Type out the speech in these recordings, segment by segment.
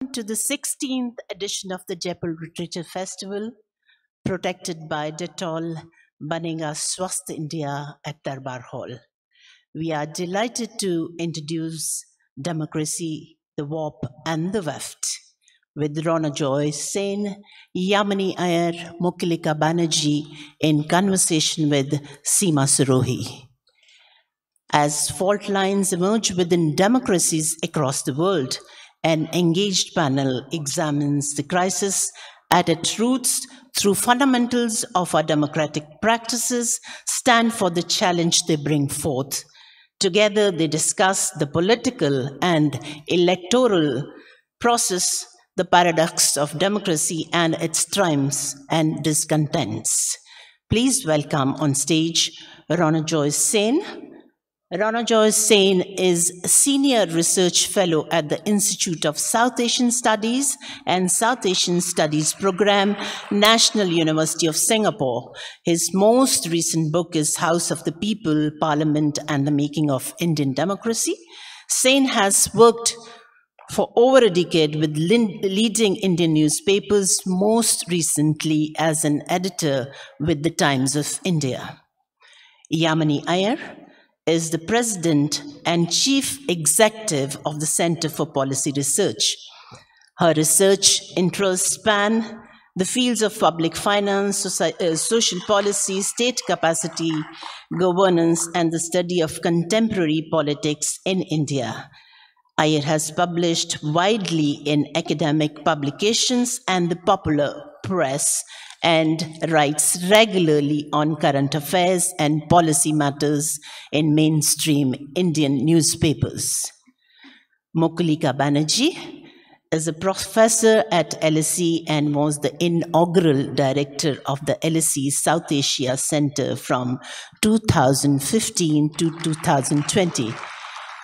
welcome to the 16th edition of the Jaipur Literature Festival, protected by Dettol, Banega Swasth India at Darbar Hall. We are delighted to introduce Democracy, the Warp and the Weft with Ronojoy Sen, Yamini Aiyar, Mukulika Banerjee in conversation with Seema Sirohi. As fault lines emerge within democracies across the world, an engaged panel examines the crisis at its roots through fundamentals of our democratic practices, stand for the challenge they bring forth. Together, they discuss the political and electoral process, the paradox of democracy and its triumphs and discontents. Please welcome on stage Ronojoy Sen. Ronojoy Sen is Senior Research Fellow at the Institute of South Asian Studies and South Asian Studies Program, National University of Singapore. His most recent book is House of the People, Parliament and the Making of Indian Democracy. Sen has worked for over a decade with leading Indian newspapers, most recently as an editor with the Times of India. Yamini Aiyar is the President and Chief Executive of the Center for Policy Research. Her research interests span the fields of public finance, social policy, state capacity, governance, and the study of contemporary politics in India. Aiyar has published widely in academic publications and the popular press, and writes regularly on current affairs and policy matters in mainstream Indian newspapers. Mukulika Banerjee is a professor at LSE and was the inaugural director of the LSE South Asia Center from 2015 to 2020.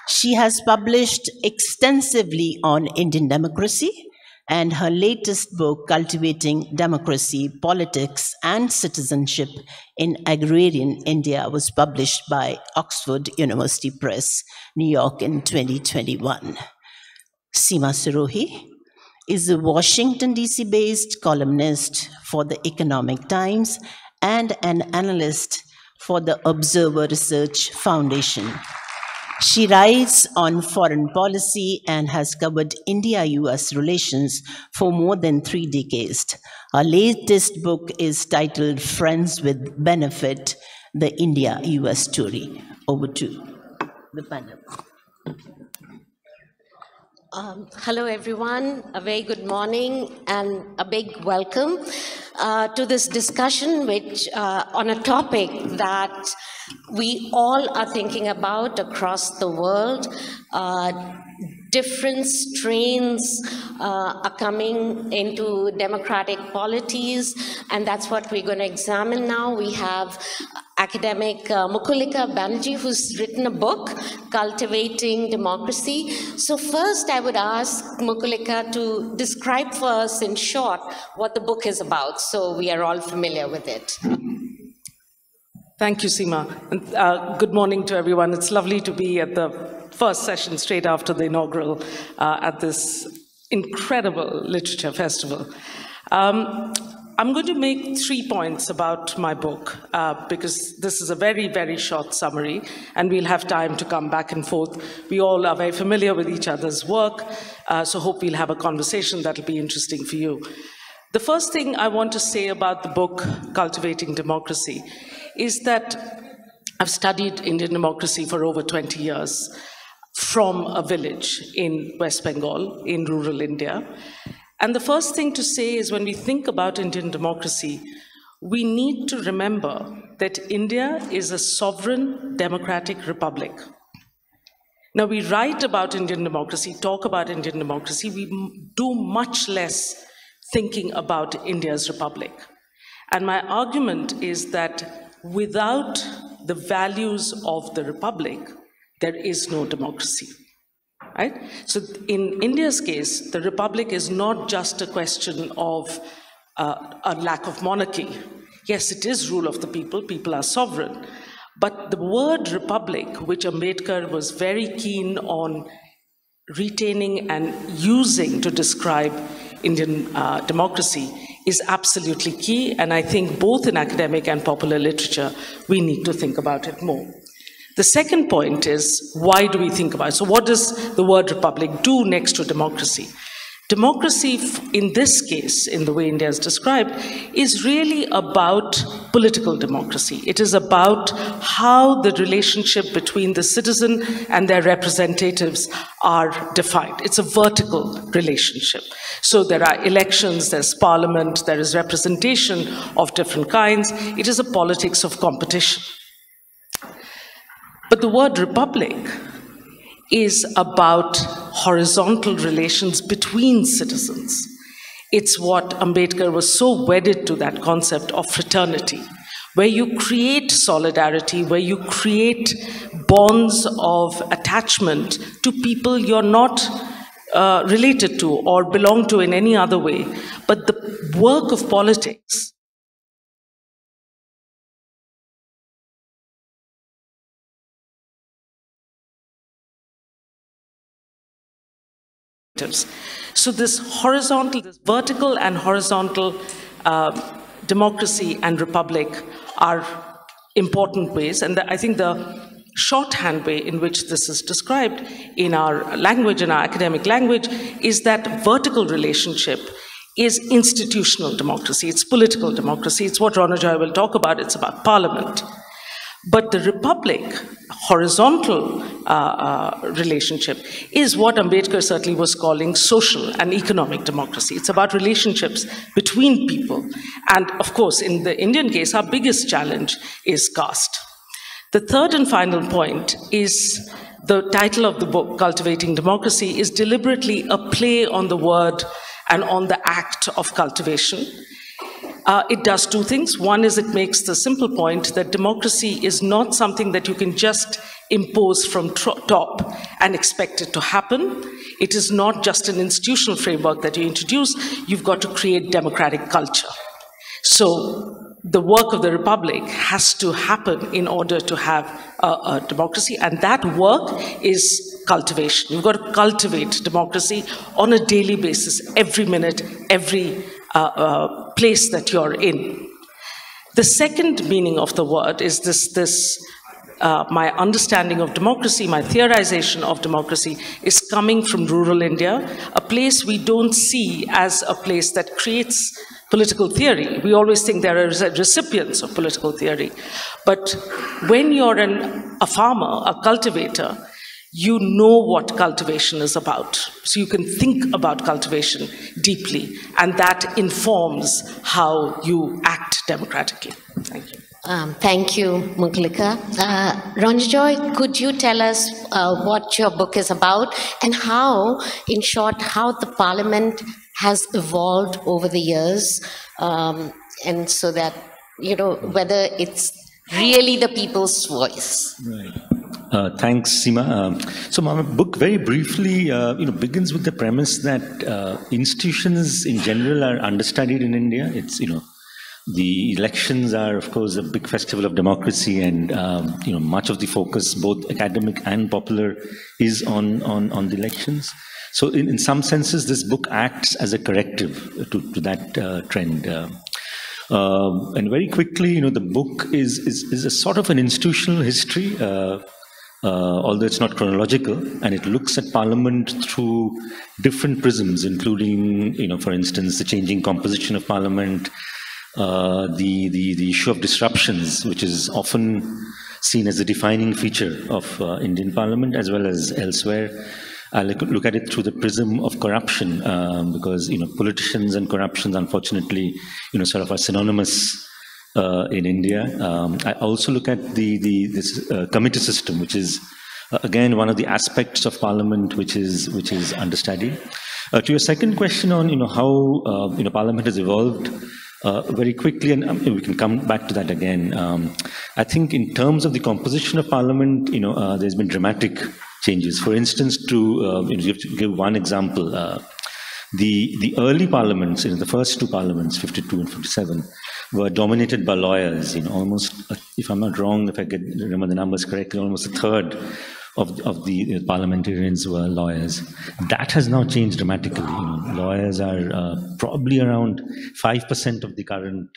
She has published extensively on Indian democracy, and her latest book, Cultivating Democracy, Politics and Citizenship in Agrarian India, was published by Oxford University Press, New York in 2021. Seema Sirohi is a Washington, D.C.-based columnist for the Economic Times and an analyst for the Observer Research Foundation. She writes on foreign policy and has covered India-US relations for more than 3 decades. Her latest book is titled Friends with Benefit, the India-US Story. Over to the panel. Hello, everyone. A very good morning and a big welcome to this discussion, which on a topic that we all are thinking about across the world. Different strains are coming into democratic polities, and that's what we're going to examine now. We have academic Mukulika Banerjee, who's written a book, Cultivating Democracy. So first, I would ask Mukulika to describe for us in short what the book is about, so we are all familiar with it. Thank you, Seema. And, good morning to everyone. It's lovely to be at the first session straight after the inaugural at this incredible literature festival. I'm going to make 3 points about my book because this is a very, very short summary and we'll have time to come back and forth. We all are very familiar with each other's work, so hope we'll have a conversation that'll be interesting for you. The first thing I want to say about the book, Cultivating Democracy, is that I've studied Indian democracy for over 20 years from a village in West Bengal, in rural India. And the first thing to say is when we think about Indian democracy, we need to remember that India is a sovereign democratic republic. Now, we write about Indian democracy, talk about Indian democracy, we do much less thinking about India's republic. And my argument is that without the values of the republic, there is no democracy. Right? So in India's case, the republic is not just a question of a lack of monarchy. Yes, it is rule of the people, people are sovereign. But the word republic, which Ambedkar was very keen on retaining and using to describe Indian democracy is absolutely key, and I think both in academic and popular literature, we need to think about it more. The second point is, why do we think about it? So what does the word republic do next to democracy? Democracy, in this case, in the way India is described, is really about political democracy. It is about how the relationship between the citizen and their representatives are defined. It's a vertical relationship. So there are elections, there's parliament, there is representation of different kinds. It is a politics of competition. But the word republic is about horizontal relations between citizens. It's what Ambedkar was so wedded to, that concept of fraternity, where you create solidarity, where you create bonds of attachment to people you're not related to or belong to in any other way. But the work of politics so this horizontal, this vertical and horizontal democracy and republic are important ways. And I think the shorthand way in which this is described in our language, in our academic language, is that vertical relationship is institutional democracy. It's political democracy. It's what Ronojoy will talk about. It's about parliament. But the republic, horizontal relationship, is what Ambedkar certainly was calling social and economic democracy. It's about relationships between people. And of course, in the Indian case, our biggest challenge is caste. The third and final point is the title of the book, Cultivating Democracy, is deliberately a play on the word and on the act of cultivation. It does two things. One is it makes the simple point that democracy is not something that you can just impose from top and expect it to happen. It is not just an institutional framework that you introduce. You've got to create democratic culture. So the work of the republic has to happen in order to have a democracy, and that work is cultivation. You've got to cultivate democracy on a daily basis, every minute, every place that you're in. The second meaning of the word is my understanding of democracy, my theorization of democracy is coming from rural India, a place we don't see as a place that creates political theory. We always think there are recipients of political theory. But when you're a farmer, a cultivator, you know what cultivation is about. So you can think about cultivation deeply, and that informs how you act democratically. Thank you. Thank you, Mukulika. Ronojoy, could you tell us what your book is about and how, in short, how the parliament has evolved over the years, and so that, you know, whether it's really the people's voice. Right. Thanks, Seema. So my book, very briefly, begins with the premise that institutions in general are understudied in India. It's, the elections are, of course, a big festival of democracy, and much of the focus, both academic and popular, is on the elections. So, in some senses, this book acts as a corrective to that trend. And very quickly, the book is a sort of an institutional history. Although it's not chronological, and it looks at Parliament through different prisms, including, for instance, the changing composition of Parliament, the issue of disruptions, which is often seen as a defining feature of Indian Parliament as well as elsewhere. I look at it through the prism of corruption, because politicians and corruption, unfortunately, sort of are synonymous in India. I also look at this committee system, which is again one of the aspects of Parliament which is understudied. To your second question on how Parliament has evolved, very quickly, and we can come back to that again. I think in terms of the composition of Parliament, there's been dramatic changes. For instance, to give one example, the early parliaments, the first two parliaments, 52 and 57, were dominated by lawyers. Almost, if I'm not wrong, if I remember the numbers correctly, almost a third of the parliamentarians were lawyers. That has now changed dramatically. Lawyers are probably around 5% of the current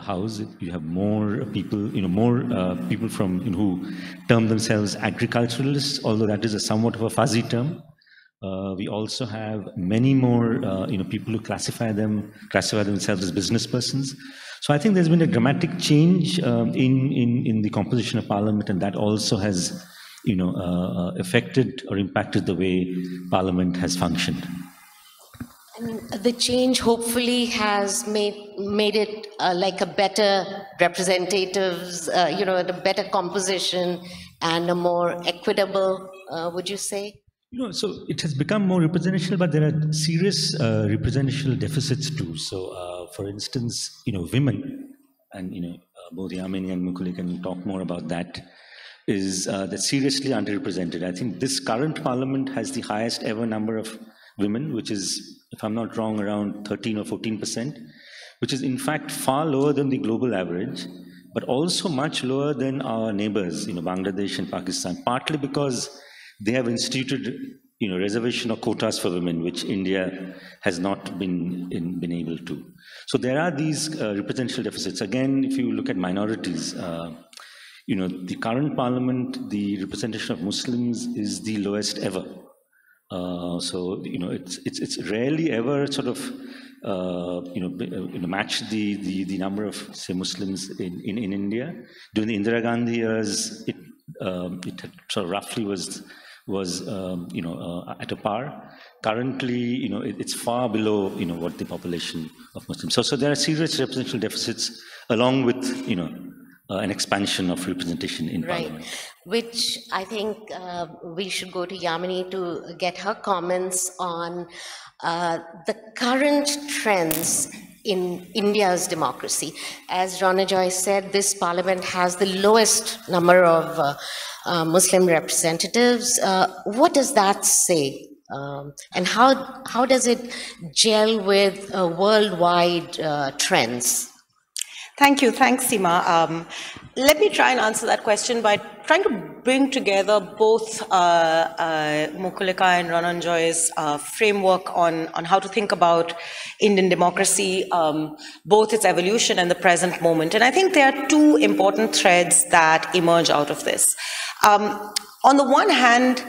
house. You have more people, more people from who term themselves agriculturalists, although that is a somewhat of a fuzzy term. We also have many more, people who classify themselves as business persons. So I think there's been a dramatic change in the composition of Parliament, and that also has, affected or impacted the way Parliament has functioned. And the change hopefully has made it like a better representatives, a better composition and a more equitable, would you say? So it has become more representational, but there are serious representational deficits too. So, for instance, women, and both Yamini and Mukulika can talk more about that, is that's seriously underrepresented. I think this current parliament has the highest ever number of women, which is, if I'm not wrong, around 13 or 14%, which is in fact far lower than the global average, but also much lower than our neighbors, Bangladesh and Pakistan, partly because they have instituted, reservation or quotas for women, which India has not been able to. So there are these representational deficits. Again, if you look at minorities, the current parliament, the representation of Muslims is the lowest ever. So it's rarely ever sort of match the number of, say, Muslims in India. During the Indira Gandhi years, it sort of roughly was at a par. Currently, it's far below what the population of Muslims. So there are serious representational deficits, along with an expansion of representation in Parliament. Which I think we should go to Yamini to get her comments on the current trends in India's democracy. As Ronojoy said, this parliament has the lowest number of Muslim representatives. What does that say? And how does it gel with worldwide trends? Thank you. Thanks, Seema. Let me try and answer that question by trying to bring together both Mukulika and Ronojoy's framework on how to think about Indian democracy, both its evolution and the present moment. And I think there are two important threads that emerge out of this. On the one hand,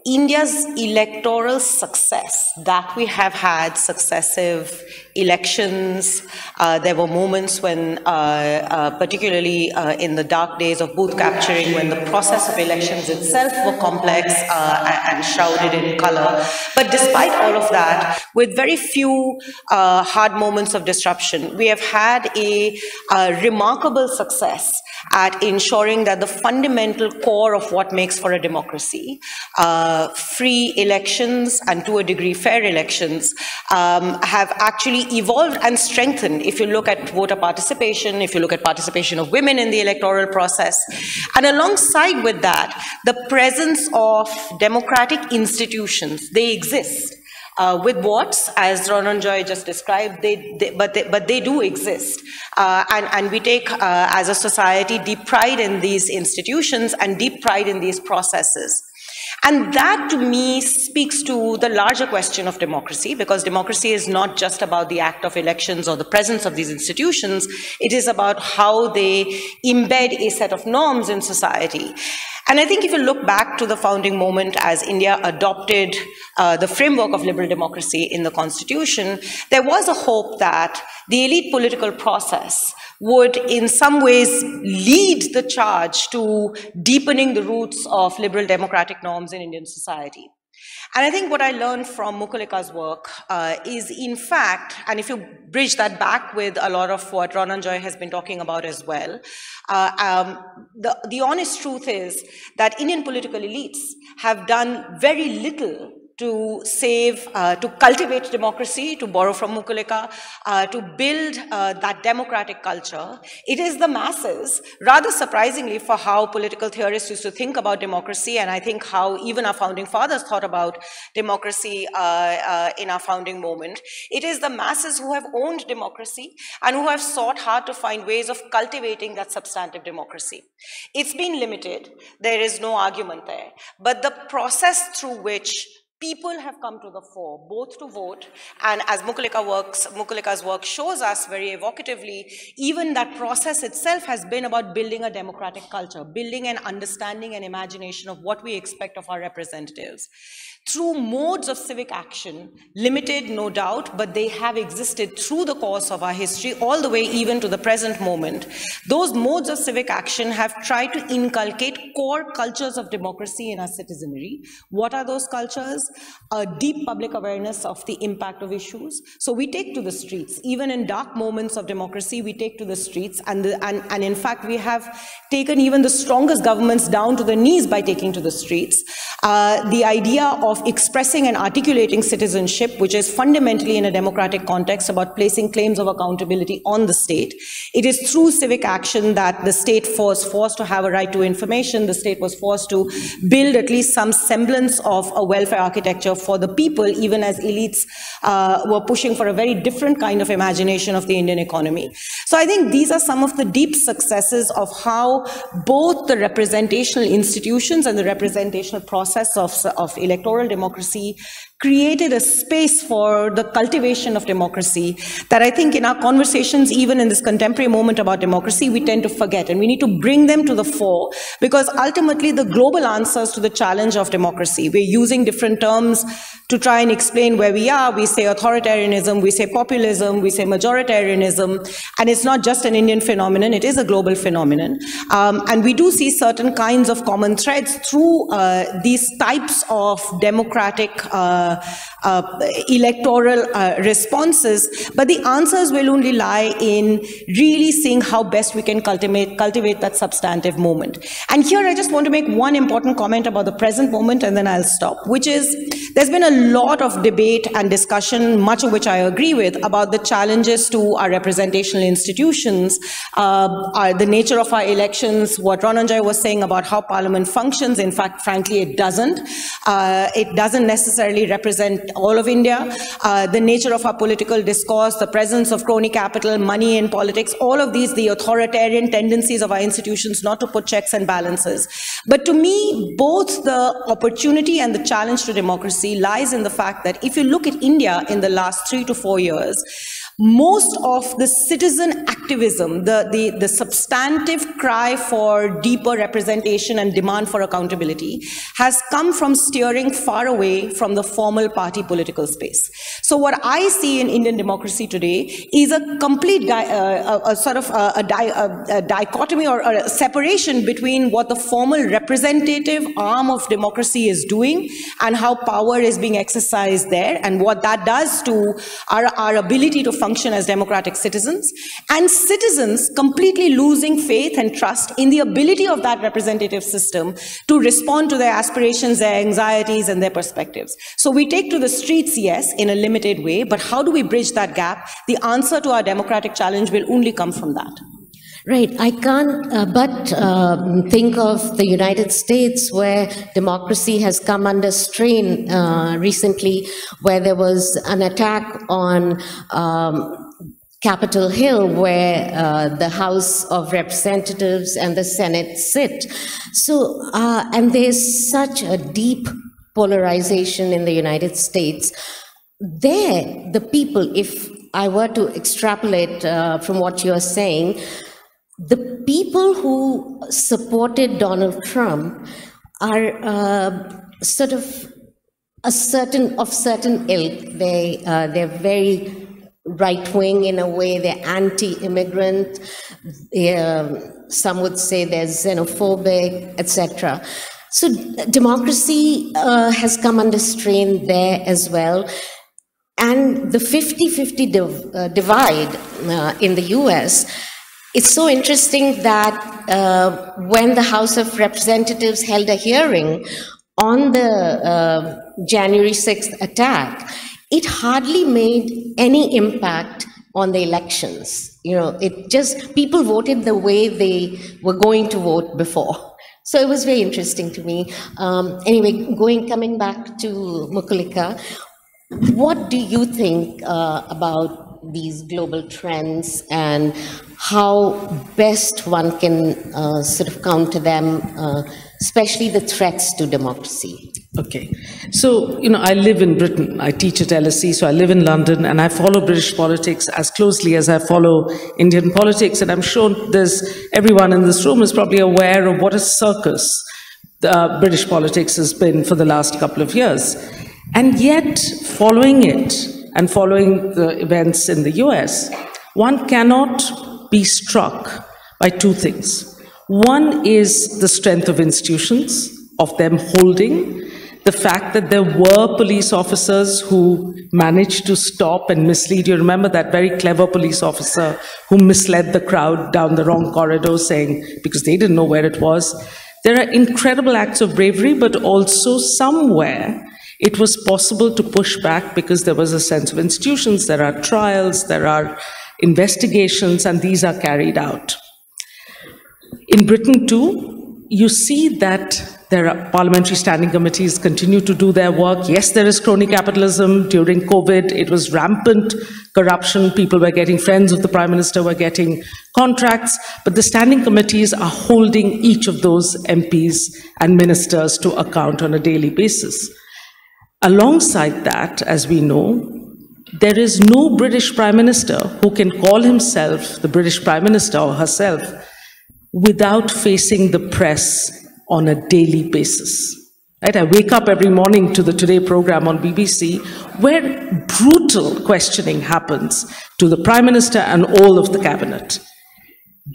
India's electoral success, that we have had successive elections. There were moments when, particularly in the dark days of booth capturing, when the process of elections itself were complex and shrouded in color. But despite all of that, with very few hard moments of disruption, we have had a remarkable success at ensuring that the fundamental core of what makes for a democracy, free elections and to a degree fair elections, have actually evolved and strengthened. If you look at voter participation, if you look at participation of women in the electoral process, and alongside with that, the presence of democratic institutions, they exist. With warts, as Ronojoy just described, but they do exist. And we take, as a society, deep pride in these institutions and deep pride in these processes. And that, to me, speaks to the larger question of democracy, because democracy is not just about the act of elections or the presence of these institutions. It is about how they embed a set of norms in society. And I think if you look back to the founding moment as India adopted the framework of liberal democracy in the constitution, there was a hope that the elite political process would in some ways lead the charge to deepening the roots of liberal democratic norms in Indian society. And I think what I learned from Mukulika's work is, in fact, and if you bridge that back with a lot of what Ronojoy has been talking about as well, the honest truth is that Indian political elites have done very little to save, to cultivate democracy, to borrow from Mukulika, to build that democratic culture. It is the masses, rather surprisingly for how political theorists used to think about democracy, and I think how even our founding fathers thought about democracy in our founding moment. It is the masses who have owned democracy and who have sought hard to find ways of cultivating that substantive democracy. It's been limited, there is no argument there, but the process through which people have come to the fore, both to vote, and as Mukulika's work shows us very evocatively, even that process itself has been about building a democratic culture, building an understanding and imagination of what we expect of our representatives. Through modes of civic action, limited no doubt, but they have existed through the course of our history, all the way even to the present moment. Those modes of civic action have tried to inculcate core cultures of democracy in our citizenry. What are those cultures? A deep public awareness of the impact of issues. So we take to the streets, even in dark moments of democracy, we take to the streets, and in fact we have taken even the strongest governments down to the knees by taking to the streets. The idea of expressing and articulating citizenship, which is fundamentally in a democratic context about placing claims of accountability on the state. It is through civic action that the state was forced to have a right to information, the state was forced to build at least some semblance of a welfare architecture for the people, even as elites were pushing for a very different kind of imagination of the Indian economy. So I think these are some of the deep successes of how both the representational institutions and the representational process of electoral democracy created a space for the cultivation of democracy that I think in our conversations, even in this contemporary moment about democracy, we tend to forget, and we need to bring them to the fore, because ultimately the global answers to the challenge of democracy, we're using different terms to try and explain where we are. We say authoritarianism, we say populism, we say majoritarianism, and it's not just an Indian phenomenon, it is a global phenomenon. And we do see certain kinds of common threads through these types of democratic electoral responses, but the answers will only lie in really seeing how best we can cultivate that substantive moment. And here I just want to make one important comment about the present moment, and then I'll stop, which is there's been a lot of debate and discussion, much of which I agree with, about the challenges to our representational institutions, the nature of our elections, what Ronojoy was saying about how Parliament functions. In fact, frankly, it doesn't. It doesn't necessarily represent all of India. The nature of our political discourse, the presence of crony capital, money in politics, all of these, the authoritarian tendencies of our institutions not to put checks and balances. But to me, both the opportunity and the challenge to democracy lies in the fact that if you look at India in the last 3 to 4 years, most of the citizen activism, the substantive cry for deeper representation and demand for accountability has come from steering far away from the formal party political space. So what I see in Indian democracy today is a complete dichotomy or a separation between what the formal representative arm of democracy is doing and how power is being exercised there, and what that does to our ability to function as democratic citizens, and citizens completely losing faith and trust in the ability of that representative system to respond to their aspirations, their anxieties, and their perspectives. So we take to the streets, yes, in a limited way, but how do we bridge that gap? The answer to our democratic challenge will only come from that. Right. I can't but think of the United States, where democracy has come under strain recently, where there was an attack on Capitol Hill, where the House of Representatives and the Senate sit. So, and there's such a deep polarization in the United States. There, the people, if I were to extrapolate from what you're saying, the people who supported Donald Trump are sort of certain ilk. They're very right-wing in a way. They're anti-immigrant. Some would say they're xenophobic, etc. So democracy has come under strain there as well. And the 50-50 divide in the US, it's so interesting that when the House of Representatives held a hearing on the January 6th attack, it hardly made any impact on the elections. You know, it just, people voted the way they were going to vote before. So it was very interesting to me. Anyway, coming back to Mukulika, what do you think about these global trends and how best one can sort of counter them, especially the threats to democracy? Okay. So, you know, I live in Britain. I teach at LSE, so I live in London, and I follow British politics as closely as I follow Indian politics. And I'm sure everyone in this room is probably aware of what a circus British politics has been for the last couple of years. And yet, following it and following the events in the US, one cannot be struck by two things. One is the strength of institutions, of them holding, the fact that there were police officers who managed to stop and mislead. You remember that very clever police officer who misled the crowd down the wrong corridor, saying, because they didn't know where it was. There are incredible acts of bravery, but also somewhere it was possible to push back because there was a sense of institutions, there are trials, there are investigations, and these are carried out. In Britain too, you see that there are parliamentary standing committees continue to do their work. Yes, there is crony capitalism. During COVID, it was rampant corruption. People were getting, friends of the Prime Minister were getting contracts, but the standing committees are holding each of those MPs and ministers to account on a daily basis. Alongside that, as we know, there is no British Prime Minister who can call himself the British Prime Minister or herself without facing the press on a daily basis. Right? I wake up every morning to the Today program on BBC, where brutal questioning happens to the Prime Minister and all of the cabinet.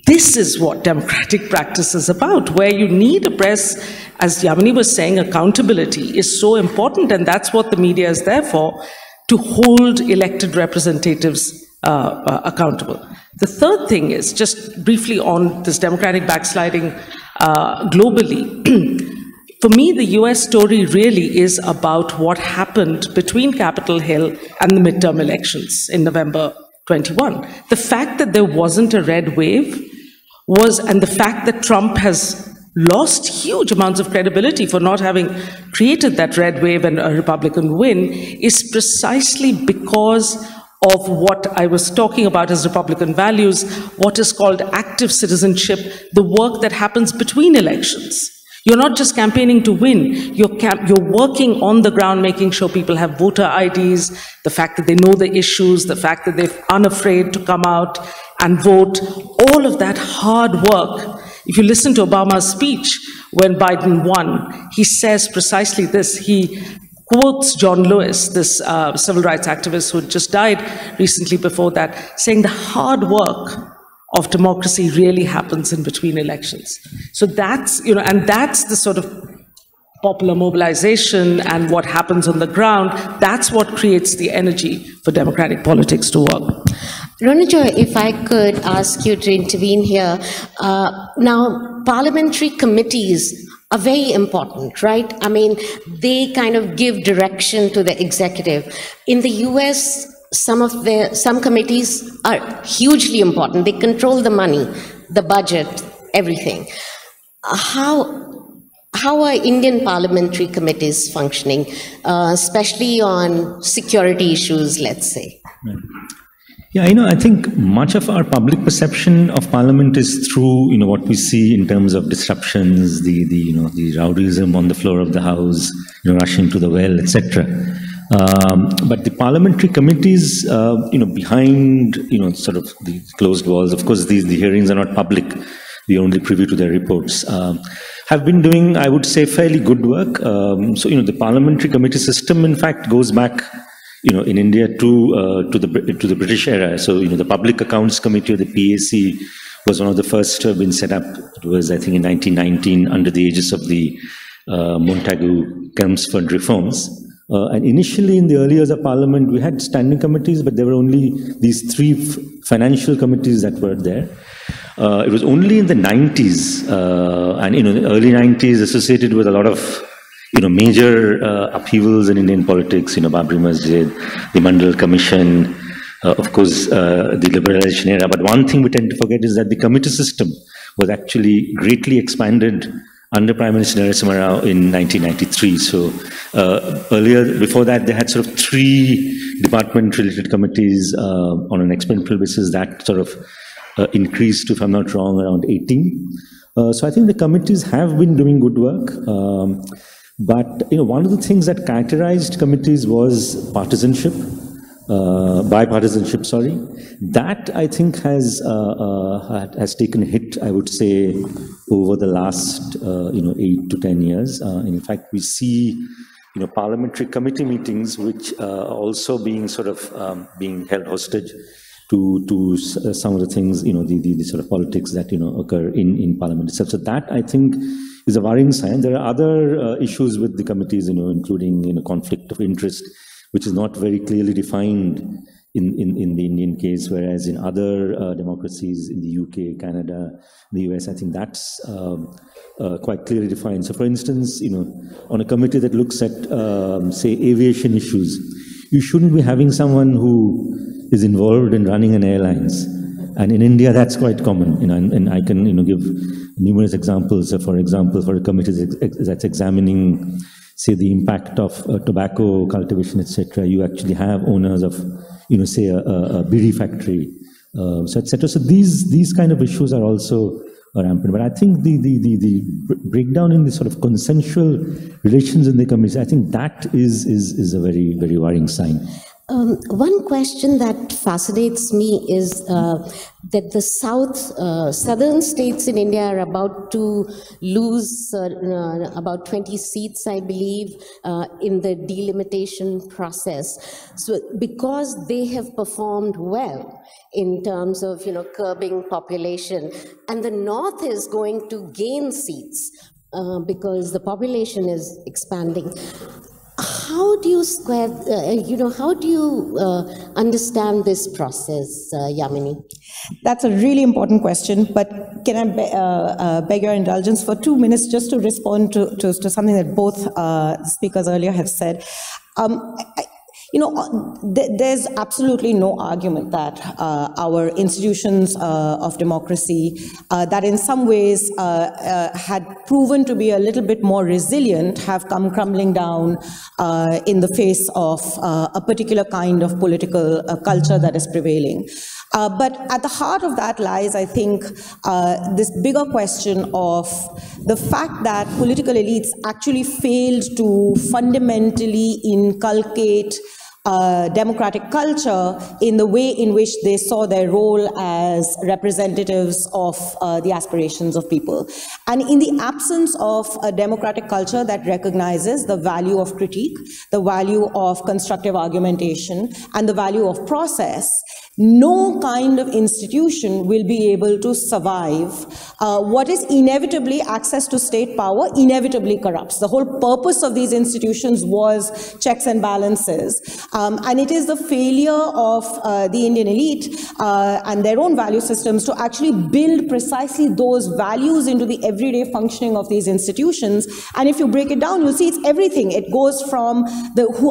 This is what democratic practice is about, where you need a press. As Yamini was saying, accountability is so important, and that's what the media is there for, to hold elected representatives accountable. The third thing is, just briefly on this democratic backsliding globally, for me, the US story really is about what happened between Capitol Hill and the midterm elections in November 21. The fact that there wasn't a red wave and the fact that Trump has lost huge amounts of credibility for not having created that red wave and a Republican win is precisely because of what I was talking about as Republican values, what is called active citizenship, the work that happens between elections. You're not just campaigning to win, you're working on the ground, making sure people have voter IDs, the fact that they know the issues, the fact that they're unafraid to come out and vote, all of that hard work. If you listen to Obama's speech when Biden won, he says precisely this. He quotes John Lewis, this civil rights activist who just died recently before that, saying the hard work of democracy really happens in between elections. So that's, you know, and that's the sort of popular mobilization and what happens on the ground. That's what creates the energy for democratic politics to work. Ronojoy, if I could ask you to intervene here. Now, parliamentary committees are very important, right? I mean, they kind of give direction to the executive. In the US, some committees are hugely important. They control the money, the budget, everything. How are Indian parliamentary committees functioning, especially on security issues, let's say? Yeah, I think much of our public perception of Parliament is through, what we see in terms of disruptions, the rowdyism on the floor of the House, rushing to the well, etc. But the parliamentary committees, behind, sort of the closed walls, of course, the hearings are not public. We only privy to their reports. Have been doing, I would say, fairly good work. So, the parliamentary committee system, in fact, goes back, in India to the British era. So, the Public Accounts Committee, or the PAC, was one of the first to have been set up. It was, I think, in 1919 under the aegis of the Montagu-Chelmsford reforms. And initially, in the early years of Parliament, we had standing committees, but there were only these three financial committees that were there. It was only in the 90s, and the early 90s, associated with a lot of major upheavals in Indian politics, Babri Masjid, the Mandal Commission, of course, the liberalization era. But one thing we tend to forget is that the committee system was actually greatly expanded under Prime Minister Narasimha Rao in 1993. So earlier, before that, they had sort of 3 department-related committees on an experimental basis. That sort of increased to, if I'm not wrong, around 18. So I think the committees have been doing good work. But one of the things that characterized committees was partisanship, bipartisanship. Sorry, that I think has taken a hit. I would say over the last 8 to 10 years. In fact, we see parliamentary committee meetings which are also being sort of being held hostage to some of the things, the sort of politics that occur in Parliament itself. So that I think is a worrying sign. There are other issues with the committees, including conflict of interest, which is not very clearly defined in the Indian case, whereas in other democracies, in the UK, Canada, the US, I think that's quite clearly defined. So, for instance, on a committee that looks at, say, aviation issues, you shouldn't be having someone who is involved in running an airlines. And in India, that's quite common, and I can, give numerous examples. For example, for a committee that's examining, say, the impact of tobacco cultivation, etc., you actually have owners of, say, a bidi factory, so etc. So these kind of issues are also rampant. But I think the breakdown in the sort of consensual relations in the committee, I think that is a very, very worrying sign. One question that fascinates me is that the southern states in India are about to lose about 20 seats, I believe, in the delimitation process. So because they have performed well in terms of curbing population, and the north is going to gain seats because the population is expanding. How do you square, how do you understand this process, Yamini? That's a really important question, but can I beg your indulgence for 2 minutes just to respond to something that both speakers earlier have said? There's absolutely no argument that our institutions of democracy that in some ways had proven to be a little bit more resilient have come crumbling down in the face of a particular kind of political culture that is prevailing. But at the heart of that lies, I think, this bigger question of the fact that political elites actually failed to fundamentally inculcate democratic culture in the way in which they saw their role as representatives of the aspirations of people. And in the absence of a democratic culture that recognizes the value of critique, the value of constructive argumentation, and the value of process, no kind of institution will be able to survive what is inevitably access to state power inevitably corrupts. The whole purpose of these institutions was checks and balances. And it is the failure of the Indian elite and their own value systems to actually build precisely those values into the everyday functioning of these institutions. And if you break it down, you'll see it's everything. It goes from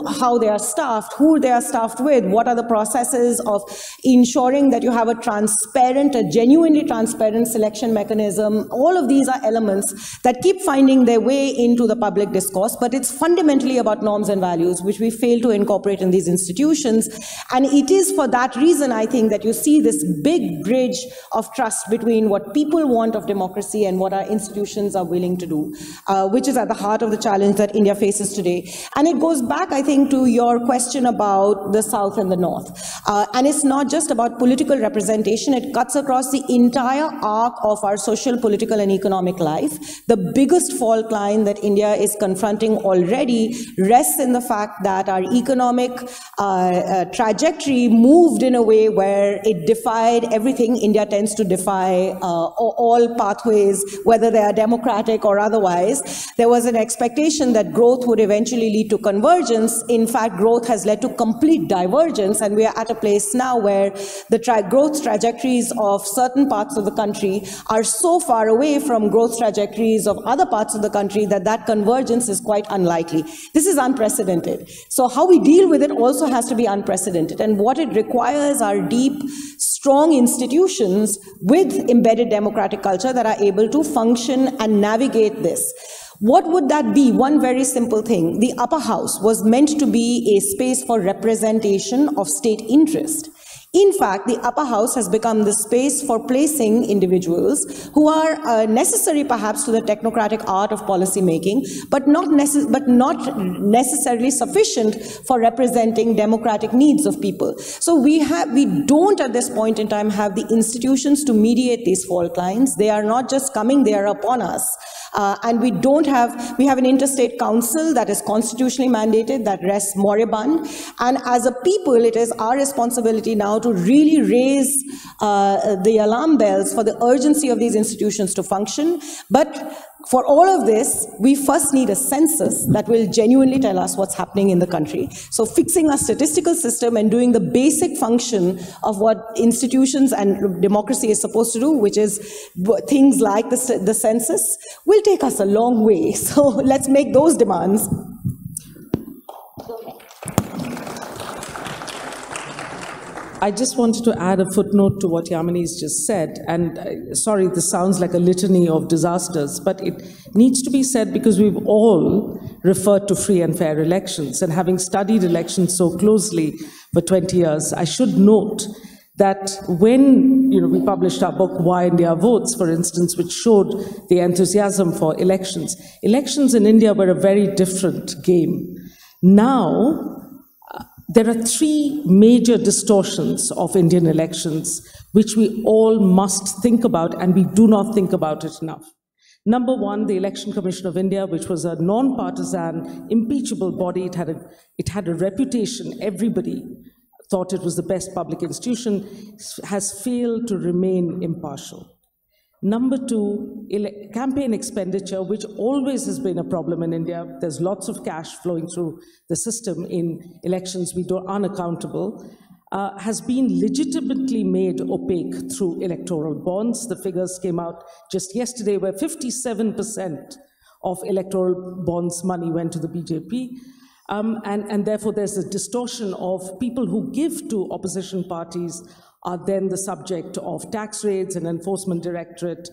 how they are staffed, who they are staffed with, what are the processes of ensuring that you have a transparent, a genuinely transparent selection mechanism. All of these are elements that keep finding their way into the public discourse, but it's fundamentally about norms and values, which we fail to incorporate in these institutions. And it is for that reason, I think, that you see this big bridge of trust between what people want of democracy and what our institutions are willing to do, which is at the heart of the challenge that India faces today. And it goes back, I think, to your question about the South and the North. And it's not just about political representation, it cuts across the entire arc of our social, political, and economic life. The biggest fault line that India is confronting already rests in the fact that our economic, trajectory moved in a way where it defied everything India tends to defy, all pathways, whether they are democratic or otherwise. There was an expectation that growth would eventually lead to convergence. In fact, growth has led to complete divergence, and we are at a place now where the growth trajectories of certain parts of the country are so far away from growth trajectories of other parts of the country that that convergence is quite unlikely. This is unprecedented. So how we deal with it also has to be unprecedented. And what it requires are deep, strong institutions with embedded democratic culture that are able to function and navigate this. What would that be? One very simple thing. The upper house was meant to be a space for representation of state interest. In fact, the upper house has become the space for placing individuals who are necessary perhaps to the technocratic art of policy making, but not necessarily sufficient for representing democratic needs of people. So we don't at this point in time have the institutions to mediate these fault lines. They are not just coming, they are upon us. And we have an interstate council that is constitutionally mandated, that rests moribund. And as a people, it is our responsibility now to really raise the alarm bells for the urgency of these institutions to function. But for all of this, we first need a census that will genuinely tell us what's happening in the country. So fixing a statistical system and doing the basic function of what institutions and democracy is supposed to do, which is things like the census, will take us a long way. So let's make those demands. I just wanted to add a footnote to what Yamini's just said. And sorry, this sounds like a litany of disasters, but it needs to be said because we've all referred to free and fair elections. And having studied elections so closely for 20 years, I should note that when we published our book, Why India Votes, for instance, which showed the enthusiasm for elections, elections in India were a very different game. Now, there are three major distortions of Indian elections which we all must think about, and we do not think about it enough. Number one, the Election Commission of India, which was a non-partisan, impeachable body. It had a reputation. Everybody thought it was the best public institution, has failed to remain impartial. Number two, campaign expenditure, which always has been a problem in India. There's lots of cash flowing through the system in elections. We are unaccountable. Has been legitimately made opaque through electoral bonds. The figures came out just yesterday where 57% of electoral bonds money went to the BJP. And therefore there's a distortion of people who give to opposition parties are then the subject of tax raids and enforcement directorate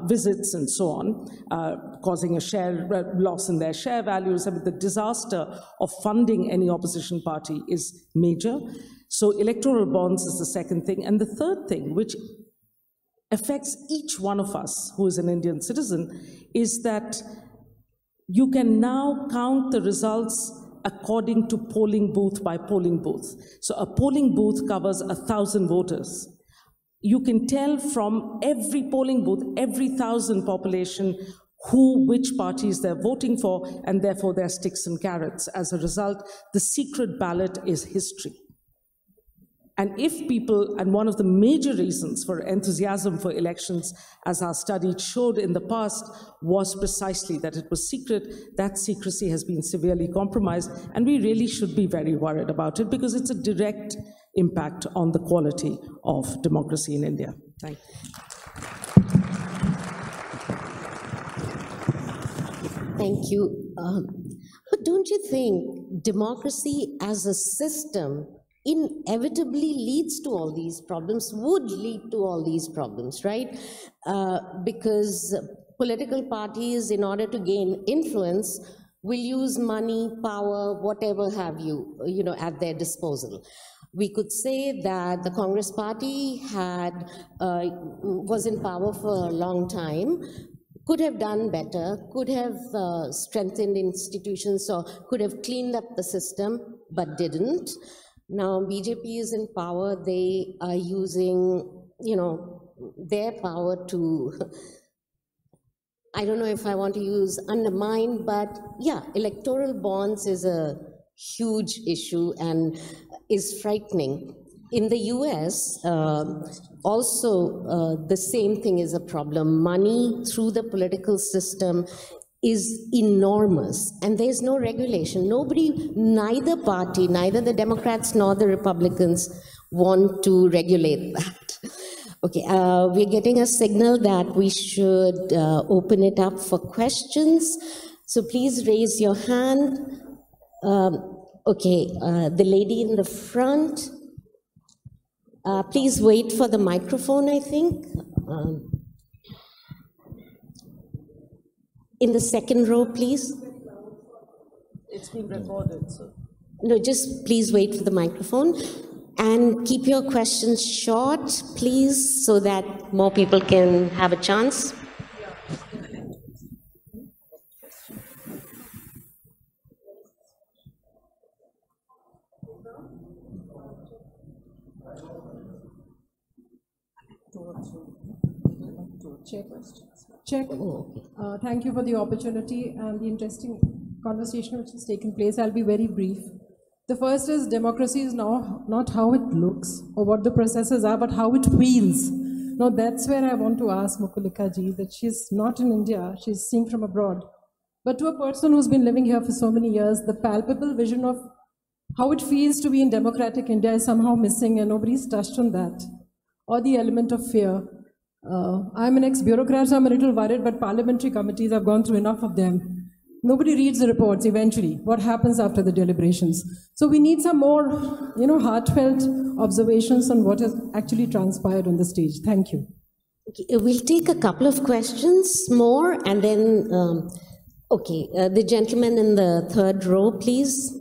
visits and so on, causing a share loss in their share values. I mean, the disaster of funding any opposition party is major. So electoral bonds is the second thing. And the third thing, which affects each one of us who is an Indian citizen, is that you can now count the results according to polling booth by polling booth. So a polling booth covers 1,000 voters. You can tell from every polling booth, every 1,000 population, which parties they're voting for, and therefore their sticks and carrots. As a result, the secret ballot is history. And if people, and one of the major reasons for enthusiasm for elections, as our study showed in the past, was precisely that it was secret. That secrecy has been severely compromised, and we really should be very worried about it because it's a direct impact on the quality of democracy in India. Thank you. Thank you. But don't you think democracy as a system inevitably leads to all these problems, would lead to all these problems, right? Because political parties, in order to gain influence, will use money, power, whatever have you, at their disposal. We could say that the Congress party was in power for a long time, could have done better, could have strengthened institutions, or could have cleaned up the system, but didn't. Now BJP is in power. They are using, their power to, I don't know if I want to use undermine, but yeah, electoral bonds is a huge issue and is frightening. In the US, also the same thing is a problem. Money through the political system is enormous, and there's no regulation. Nobody, neither party, neither the Democrats nor the Republicans want to regulate that. Okay, we're getting a signal that we should open it up for questions. So please raise your hand. Okay, the lady in the front. Please wait for the microphone, I think. In the second row, please. It's being recorded, so. No, just please wait for the microphone. And keep your questions short, please, so that more people can have a chance. Check. Thank you for the opportunity and the interesting conversation which has taken place. I'll be very brief. The first is democracy is now not how it looks or what the processes are, but how it feels. Now that's where I want to ask Mukulika ji, that she's not in India, she's seeing from abroad. But to a person who's been living here for so many years, the palpable vision of how it feels to be in democratic India is somehow missing, and nobody's touched on that. Or the element of fear. I'm an ex-bureaucrat, so I'm a little worried, but parliamentary committees, I've gone through enough of them. Nobody reads the reports eventually. What happens after the deliberations? So we need some more, heartfelt observations on what has actually transpired on the stage. Thank you. Okay, we'll take a couple of questions more, and then, the gentleman in the third row, please.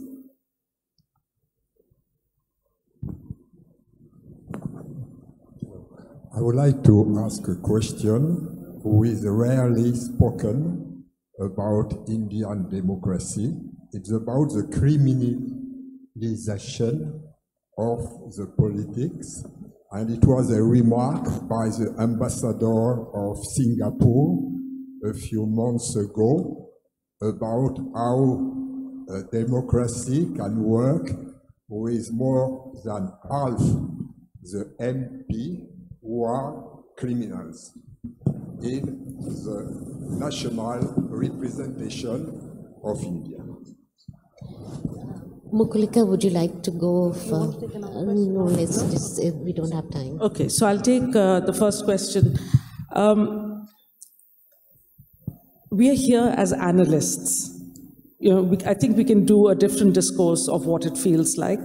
I would like to ask a question who is rarely spoken about Indian democracy. It's about the criminalization of the politics. And it was a remark by the ambassador of Singapore a few months ago about how democracy can work with more than half the MP who are criminals in the national representation of India. Mukulika, would you like to go for? No, let's just, we don't have time. Okay, so I'll take the first question. We are here as analysts. I think we can do a different discourse of what it feels like.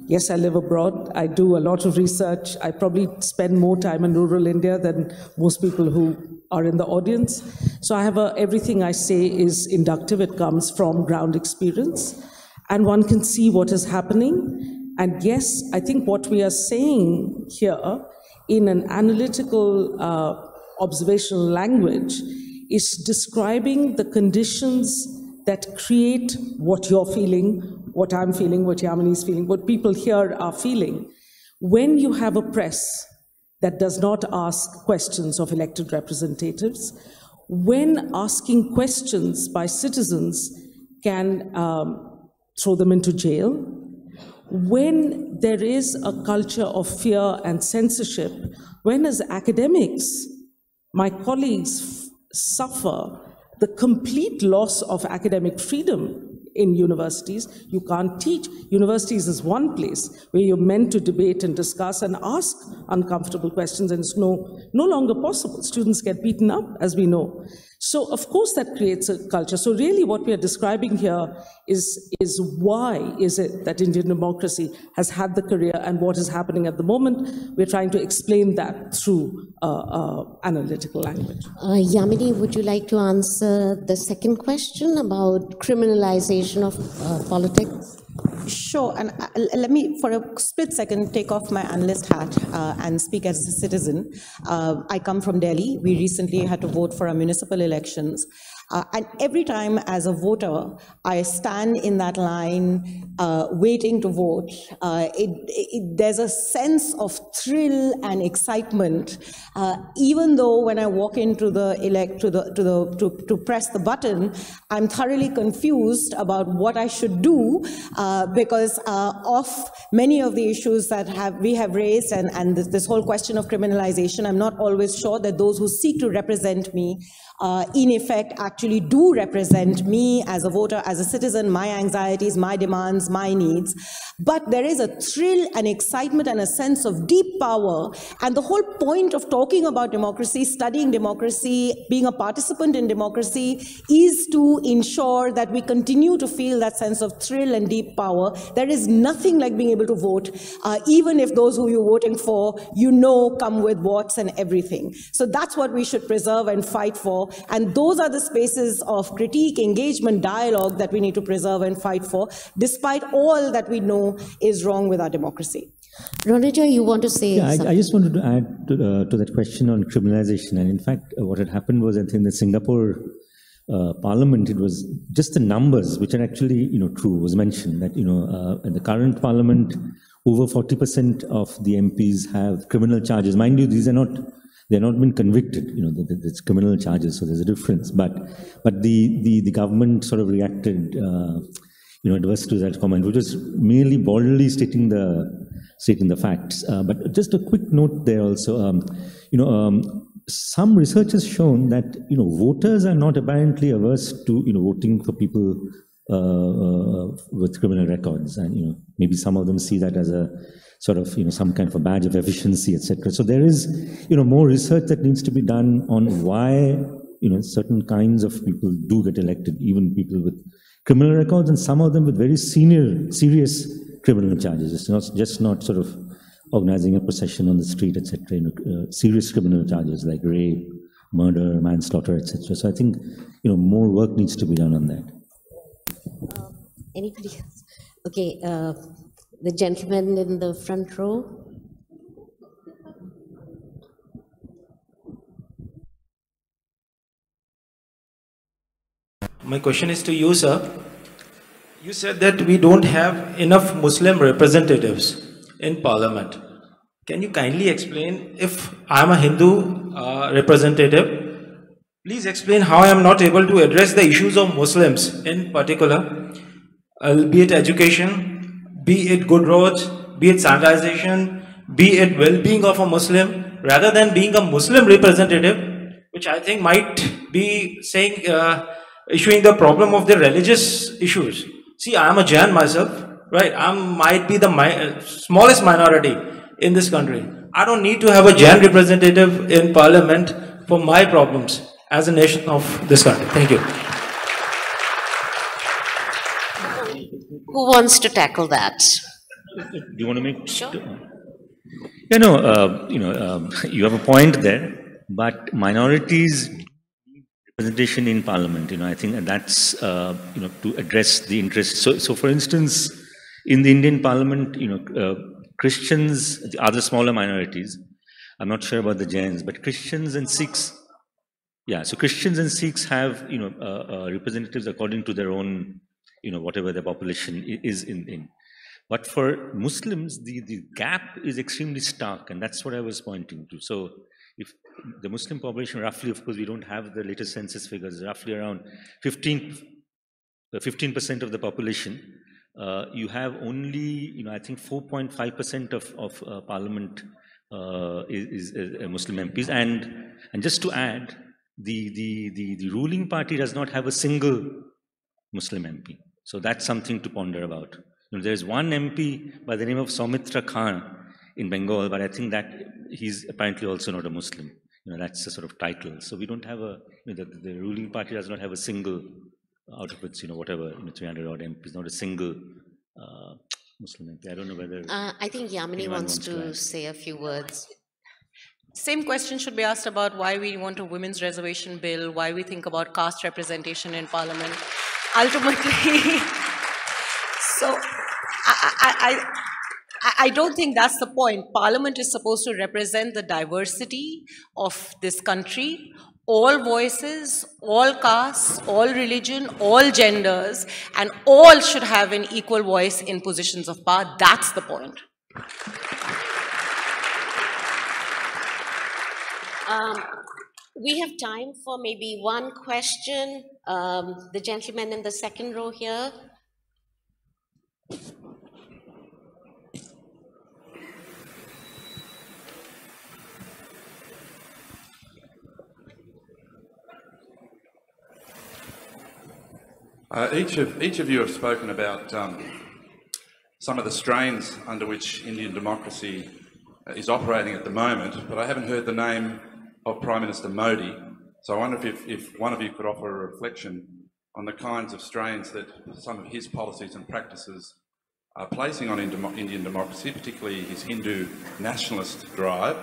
Yes, I live abroad. I do a lot of research. I probably spend more time in rural India than most people who are in the audience. So I have everything I say is inductive. It comes from ground experience. And one can see what is happening. And yes, I think what we are saying here in an analytical observational language is describing the conditions that create what you're feeling, what I'm feeling, what Yamini is feeling, what people here are feeling. When you have a press that does not ask questions of elected representatives, when asking questions by citizens can throw them into jail, when there is a culture of fear and censorship, when as academics, my colleagues suffer the complete loss of academic freedom in universities. You can't teach. Universities is one place where you're meant to debate and discuss and ask uncomfortable questions, and it's no longer possible. Students get beaten up, as we know. So of course that creates a culture. So really what we are describing here is why is it that Indian democracy has had the career and what is happening at the moment. We're trying to explain that through analytical language. Yamini, would you like to answer the second question about criminalization of politics? Sure, and let me, for a split second, take off my analyst hat and speak as a citizen. I come from Delhi. We recently had to vote for our municipal elections. And every time as a voter, I stand in that line waiting to vote, there's a sense of thrill and excitement, even though when I walk into the to press the button, I'm thoroughly confused about what I should do because of many of the issues that we have raised and this whole question of criminalization. I'm not always sure that those who seek to represent me in effect actually do represent me as a voter, as a citizen, my anxieties, my demands, my needs. But there is a thrill and excitement and a sense of deep power. And the whole point of talking about democracy, studying democracy, being a participant in democracy is to ensure that we continue to feel that sense of thrill and deep power. There is nothing like being able to vote, even if those who you're voting for, come with votes and everything. So that's what we should preserve and fight for. And those are the spaces of critique, engagement, dialogue that we need to preserve and fight for, despite all that we know is wrong with our democracy. Ronojoy, you want to say something? I just wanted to add to that question on criminalization. And in fact, what had happened was, I think, the Singapore parliament, it was just the numbers which are actually, true, was mentioned that, in the current parliament, over 40% of the MPs have criminal charges. Mind you, they're not been convicted, it's criminal charges, so there's a difference. But the government sort of reacted, adverse to that comment, which was merely boldly stating the facts. But just a quick note there also, some research has shown that, voters are not apparently averse to, voting for people with criminal records, and maybe some of them see that as a sort of some kind of a badge of efficiency, etc. So there is more research that needs to be done on why certain kinds of people do get elected, even people with criminal records, and some of them with very serious criminal charges. It's just not sort of organizing a procession on the street, etc. Serious criminal charges like rape, murder, manslaughter, etc. So I think more work needs to be done on that. Anybody else? Okay, the gentleman in the front row. My question is to you, sir. You said that we don't have enough Muslim representatives in parliament. Can you kindly explain, if I am a Hindu representative, please explain how I am not able to address the issues of Muslims in particular, be it education, be it good roads, be it sanitization, be it well-being of a Muslim, rather than being a Muslim representative, which I think might be saying, issuing the problem of the religious issues. See, I am a Jain myself, right? I might be the smallest minority in this country. I don't need to have a Jain representative in parliament for my problems as a nation of this country. Thank you. Who wants to tackle that? Do you want to make? Sure. You have a point there, but minorities representation in parliament, I think that's, to address the interests. So for instance, in the Indian parliament, Christians, the other smaller minorities, I'm not sure about the Jains, but Christians and Sikhs, so Christians and Sikhs have, representatives according to their own, whatever their population is in. But for Muslims, the gap is extremely stark, and that's what I was pointing to. So if the Muslim population, roughly, of course, we don't have the latest census figures, roughly around 15% of the population, you have only, I think 4.5% of parliament is Muslim MPs. And just to add, the ruling party does not have a single Muslim MP. So that's something to ponder about. There's one MP by the name of Soumitra Khan in Bengal, but I think that he's apparently also not a Muslim. That's a sort of title. So we don't have the ruling party does not have a single, out of its, whatever, 300 odd MPs, not a single Muslim MP. I don't know whether... I think Yamini wants to say a few words. Same question should be asked about why we want a women's reservation bill, why we think about caste representation in parliament. Ultimately, so I don't think that's the point. Parliament is supposed to represent the diversity of this country. all voices, all castes, all religion, all genders, and all should have an equal voice in positions of power. That's the point. We have time for maybe one question. The gentleman in the second row here. Each of you have spoken about some of the strains under which Indian democracy is operating at the moment, but I haven't heard the name of Prime Minister Modi. So I wonder if one of you could offer a reflection on the kinds of strains that some of his policies and practices are placing on Indian democracy, particularly his Hindu nationalist drive.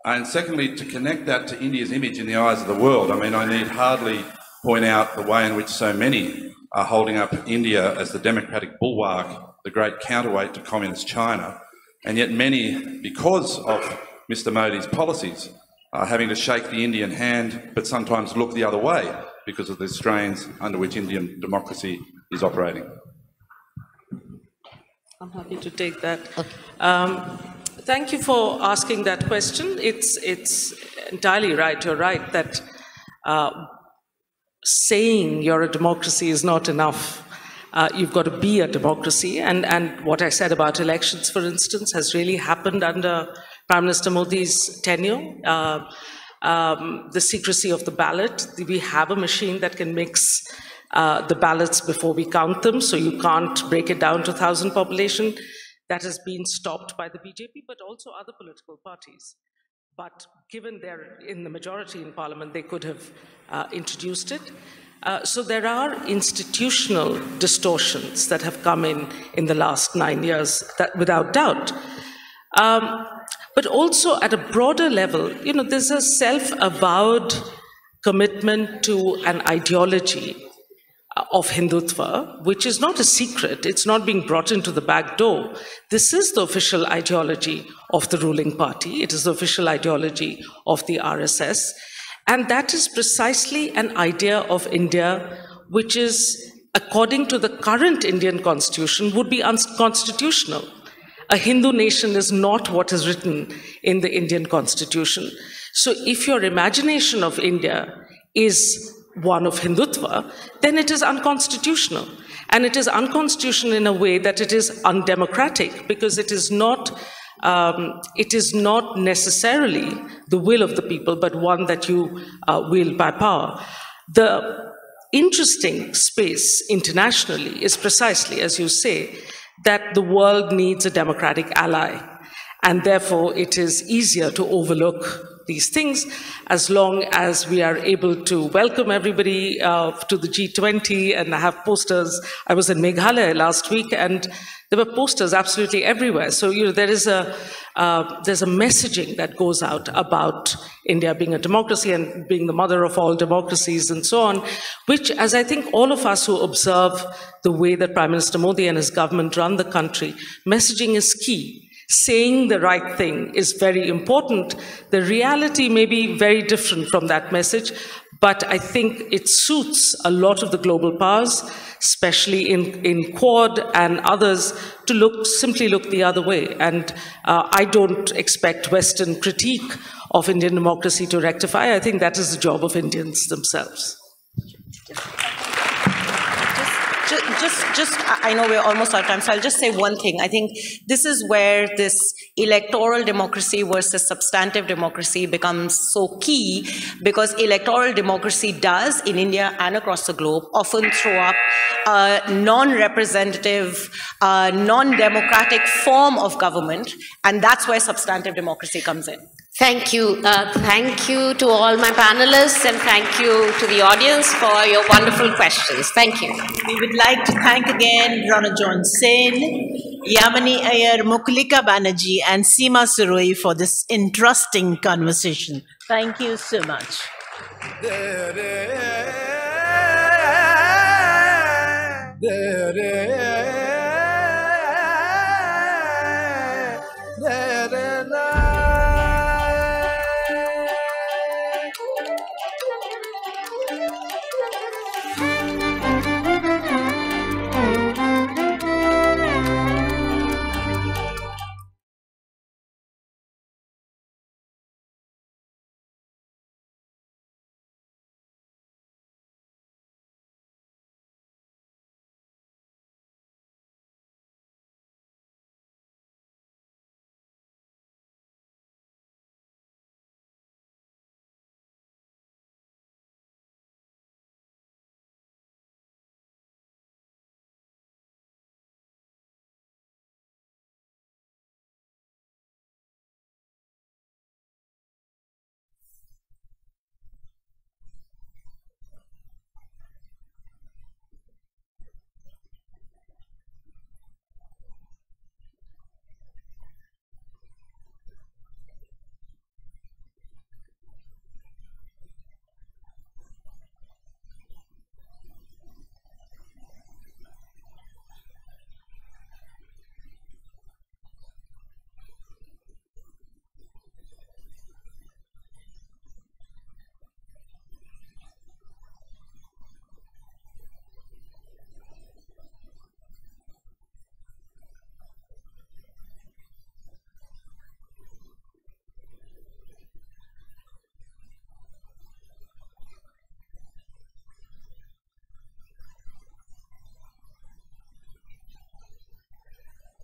And secondly, to connect that to India's image in the eyes of the world. I mean, I need hardly point out the way in which so many are holding up India as the democratic bulwark, the great counterweight to communist China, and yet many, because of Mr. Modi's policies, are having to shake the Indian hand, but sometimes look the other way because of the strains under which Indian democracy is operating. I'm happy to take that. Thank you for asking that question. It's entirely right. You're right that saying you're a democracy is not enough. You've got to be a democracy. And what I said about elections, for instance, has really happened under Prime Minister Modi's tenure. The secrecy of the ballot. We have a machine that can mix the ballots before we count them, so you can't break it down to 1,000 population. That has been stopped by the BJP, but also other political parties. But given they're in the majority in Parliament, they could have introduced it. So there are institutional distortions that have come in the last 9 years, that without doubt. But also at a broader level, you know, there's a self-avowed commitment to an ideology of Hindutva, which is not a secret. It's not being brought into the back door. This is the official ideology of the ruling party. It is the official ideology of the RSS. And that is precisely an idea of India, which is, according to the current Indian constitution, would be unconstitutional. A Hindu nation is not what is written in the Indian constitution. So if your imagination of India is one of Hindutva, then it is unconstitutional. And it is unconstitutional in a way that it is undemocratic, because it is not necessarily the will of the people, but one that you wield by power. The interesting space internationally is precisely, as you say, that the world needs a democratic ally. And therefore, it is easier to overlook these things as long as we are able to welcome everybody to the G20 and have posters. I was in Meghalaya last week and there were posters absolutely everywhere. So, you know, there's a messaging that goes out about India being a democracy and being the mother of all democracies and so on, which, as I think all of us who observe the way that Prime Minister Modi and his government run the country, messaging is key. Saying the right thing is very important. The reality may be very different from that message, but I think it suits a lot of the global powers, especially in Quad and others, to simply look the other way. And I don't expect Western critique of Indian democracy to rectify. I think that is the job of Indians themselves. I know we're almost out of time, so I'll just say one thing. I think this is where this electoral democracy versus substantive democracy becomes so key, because electoral democracy does, in India and across the globe, often throw up a non-representative, non-democratic form of government, and that's where substantive democracy comes in. Thank you. Thank you to all my panelists, and thank you to the audience for your wonderful questions. Thank you. We would like to thank again Ronojoy Sen, Yamini, Aiyar, Mukulika, Banerjee, and Seema Sirohi for this interesting conversation. Thank you so much.